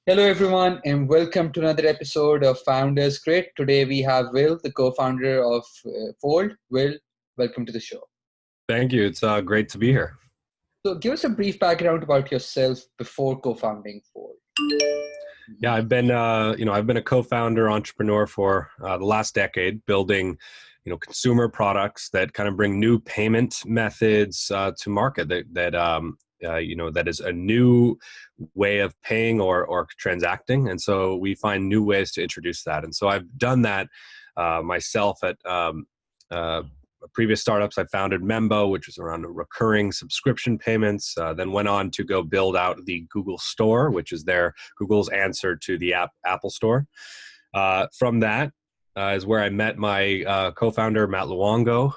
Hello, everyone, and welcome to another episode of Founders Grit. Today we have Will, the co-founder of Fold. Will, welcome to the show. Thank you. It's great to be here. So, give us a brief background about yourself before co-founding Fold. Yeah, I've been a co-founder entrepreneur for the last decade, building, consumer products that kind of bring new payment methods to market. That is a new way of paying or transacting, and so we find new ways to introduce that. And so I've done that myself at previous startups. I founded Membo, which was around recurring subscription payments, then went on to go build out the Google Store, which is Google's answer to the Apple Store. From that is where I met my co-founder, Matt Luongo,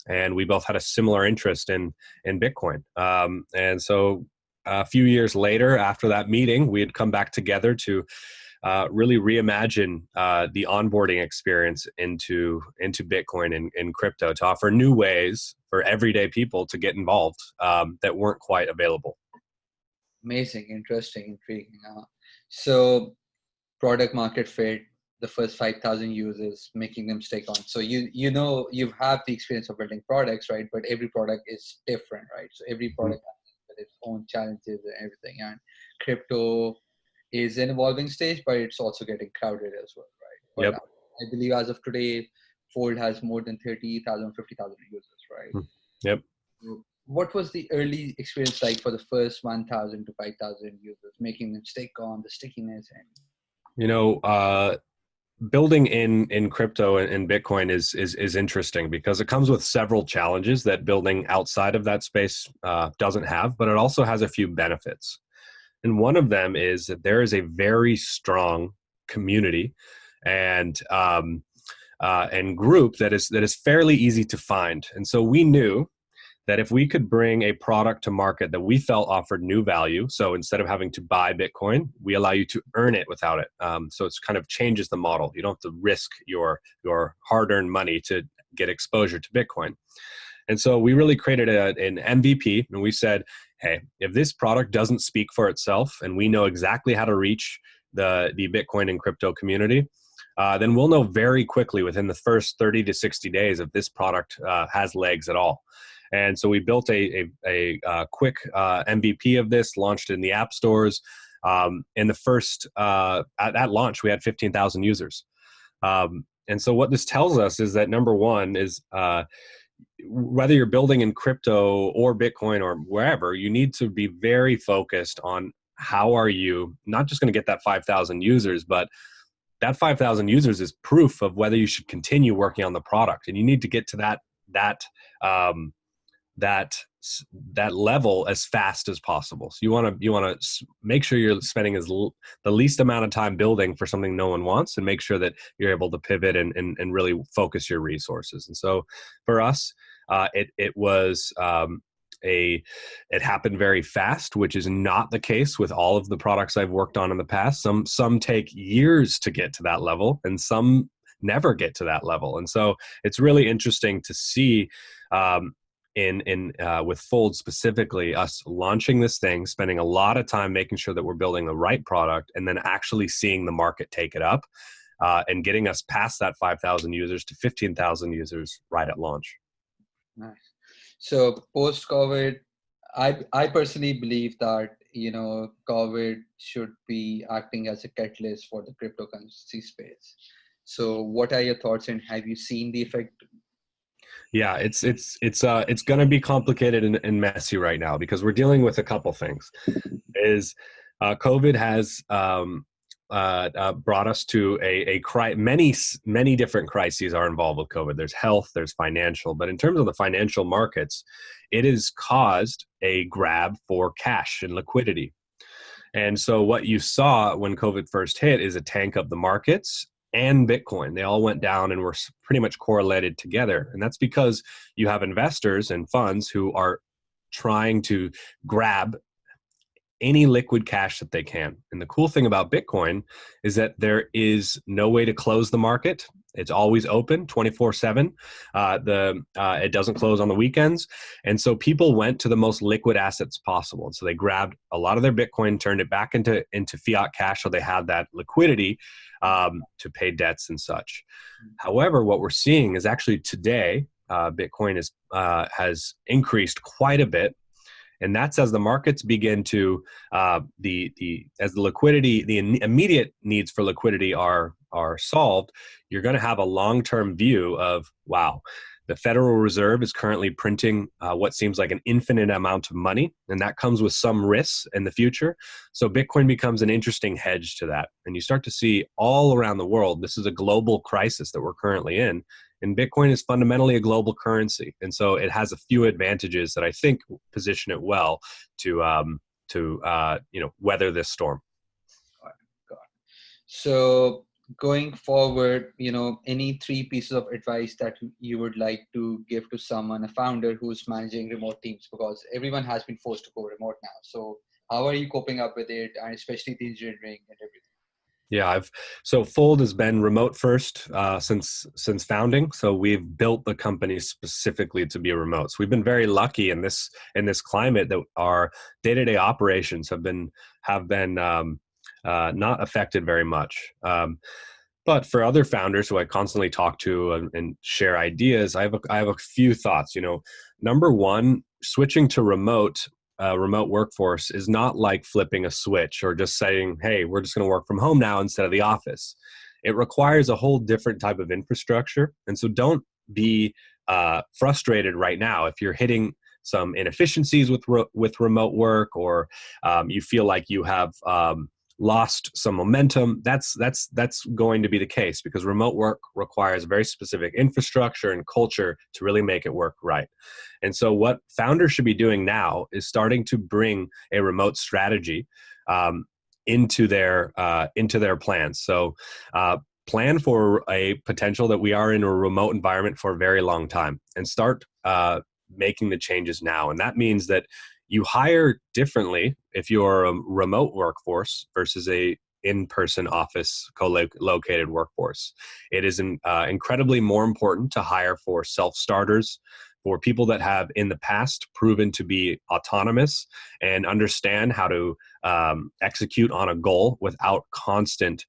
and we both had a similar interest in Bitcoin. And so a few years later, after that meeting, we had come back together to really reimagine the onboarding experience into Bitcoin and crypto, to offer new ways for everyday people to get involved that weren't quite available. Amazing, interesting, intriguing. So, product market fit, the first 5,000 users, making them stick on. So you have the experience of building products, right? But every product is different, right? So every product has its own challenges and everything. And crypto is an evolving stage, but it's also getting crowded as well, right? But Yep. I believe as of today, Fold has more than 30,000, 50,000 users, right? Yep. So what was the early experience like for the first 1,000 to 5,000 users, making them stick on, the stickiness? And building in crypto and Bitcoin is interesting because it comes with several challenges that building outside of that space doesn't have, but it also has a few benefits. And one of them is that there is a very strong community and group that is fairly easy to find. And so we knew that if we could bring a product to market that we felt offered new value, so instead of having to buy Bitcoin, we allow you to earn it without it. So it's kind of changes the model. You don't have to risk your hard-earned money to get exposure to Bitcoin. And so we really created an MVP, and we said, hey, if this product doesn't speak for itself and we know exactly how to reach the Bitcoin and crypto community, then we'll know very quickly within the first 30 to 60 days if this product has legs at all. And so we built a quick MVP of this, launched it in the app stores. In the first, at launch, we had 15,000 users. And so what this tells us is that number one is whether you're building in crypto or Bitcoin or wherever, you need to be very focused on how are you not just going to get that 5,000 users, but that 5,000 users is proof of whether you should continue working on the product. And you need to get to that level as fast as possible. So you want to make sure you're spending the least amount of time building for something no one wants, and make sure that you're able to pivot and really focus your resources. And so for us, it happened very fast, which is not the case with all of the products I've worked on in the past. Some take years to get to that level, and some never get to that level. And so it's really interesting to see with Fold specifically, us launching this thing, spending a lot of time making sure that we're building the right product, and then actually seeing the market take it up and getting us past that 5,000 users to 15,000 users right at launch. Nice. So post-COVID, I personally believe that, COVID should be acting as a catalyst for the cryptocurrency space. So what are your thoughts, and have you seen the effect? Yeah, it's going to be complicated and messy right now because we're dealing with a couple things. COVID has brought us to many different crises are involved with COVID. There's health, there's financial, but in terms of the financial markets, it has caused a grab for cash and liquidity. And so what you saw when COVID first hit is a tank of the markets and Bitcoin. They all went down and were pretty much correlated together. And that's because you have investors and funds who are trying to grab any liquid cash that they can. And the cool thing about Bitcoin is that there is no way to close the market. It's always open 24/7. It doesn't close on the weekends. And so people went to the most liquid assets possible. And so they grabbed a lot of their Bitcoin, turned it back into fiat cash so they had that liquidity to pay debts and such. However, what we're seeing is actually today, Bitcoin has increased quite a bit, and that's as the markets begin to as the liquidity, the immediate needs for liquidity are solved. You're going to have a long-term view of, wow, the Federal Reserve is currently printing what seems like an infinite amount of money, and that comes with some risks in the future. So Bitcoin becomes an interesting hedge to that. And you start to see all around the world, this is a global crisis that we're currently in, and Bitcoin is fundamentally a global currency. And so it has a few advantages that I think position it well to weather this storm. Got it. Got it. So going forward, any three pieces of advice that you would like to give to someone, a founder who's managing remote teams, because everyone has been forced to go remote now. So how are you coping up with it, and especially the engineering and everything? Yeah, so Fold has been remote first since founding. So we've built the company specifically to be remote. So we've been very lucky in this climate that our day-to-day operations have been not affected very much. But for other founders who I constantly talk to and share ideas, I have a few thoughts. Number one, switching to remote workforce is not like flipping a switch or just saying, hey, we're just going to work from home now instead of the office. It requires a whole different type of infrastructure. And so don't be frustrated right now if you're hitting some inefficiencies with remote work, or you feel like you have lost some momentum. That's going to be the case, because remote work requires a very specific infrastructure and culture to really make it work right. And so what founders should be doing now is starting to bring a remote strategy into their plans. So plan for a potential that we are in a remote environment for a very long time, and start making the changes now. And that means that you hire differently if you're a remote workforce versus a in-person office co-located workforce. It is incredibly more important to hire for self-starters, for people that have in the past proven to be autonomous and understand how to execute on a goal without constant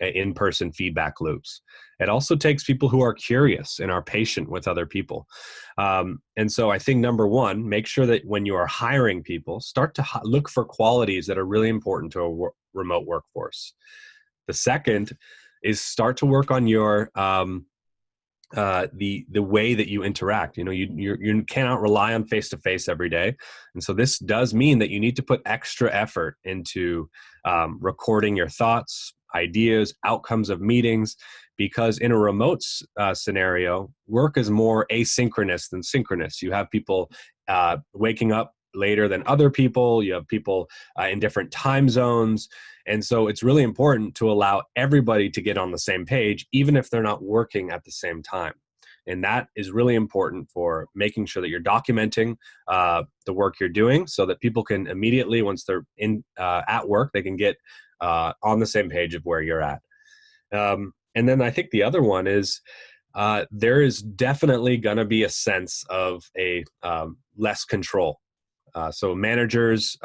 in-person feedback loops. It also takes people who are curious and are patient with other people. And so I think number one, make sure that when you are hiring people, start to look for qualities that are really important to a remote workforce. The second is start to work on your the way that you interact. You cannot rely on face-to-face every day. And so this does mean that you need to put extra effort into recording your thoughts, ideas, outcomes of meetings, because in a remote scenario, work is more asynchronous than synchronous. You have people waking up later than other people. You have people in different time zones. And so it's really important to allow everybody to get on the same page, even if they're not working at the same time. And that is really important for making sure that you're documenting the work you're doing, so that people can immediately, once they're at work, they can get on the same page of where you're at. And then I think the other one is there is definitely going to be a sense of a less control. So managers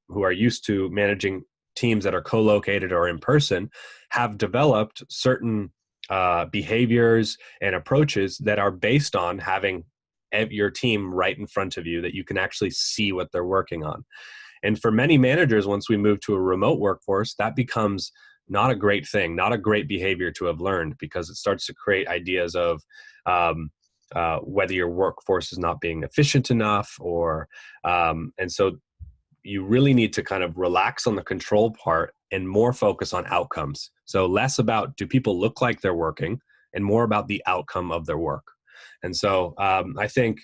who are used to managing teams that are co-located or in person have developed certain behaviors and approaches that are based on having your team right in front of you, that you can actually see what they're working on. And for many managers, once we move to a remote workforce, that becomes not a great thing, not a great behavior to have learned, because it starts to create ideas of whether your workforce is not being efficient enough, and so you really need to kind of relax on the control part and more focus on outcomes. So less about do people look like they're working, and more about the outcome of their work. And so I think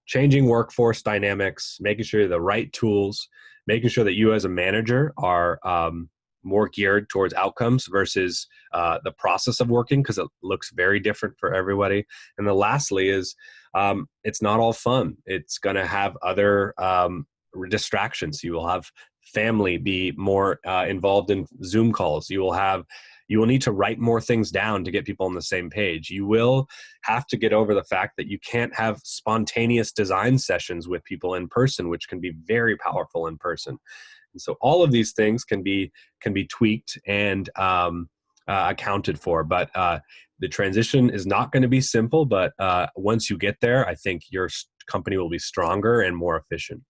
changing workforce dynamics, making sure the right tools, making sure that you as a manager are more geared towards outcomes versus the process of working, because it looks very different for everybody. And then lastly is it's not all fun. It's going to have other distractions. You will have family be more involved in Zoom calls. You will have You will need to write more things down to get people on the same page. You will have to get over the fact that you can't have spontaneous design sessions with people in person, which can be very powerful in person. And so all of these things can be tweaked and accounted for. But the transition is not going to be simple. But once you get there, I think your company will be stronger and more efficient.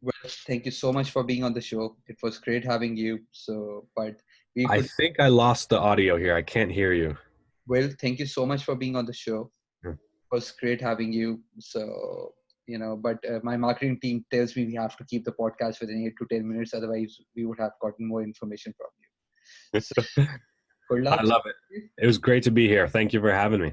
Well, thank you so much for being on the show. It was great having you. So, but we I could, think I lost the audio here. I can't hear you. well, thank you so much for being on the show. Hmm. It was great having you. So, but my marketing team tells me we have to keep the podcast within 8 to 10 minutes. Otherwise, we would have gotten more information from you. So, good luck. I love it. It was great to be here. Thank you for having me.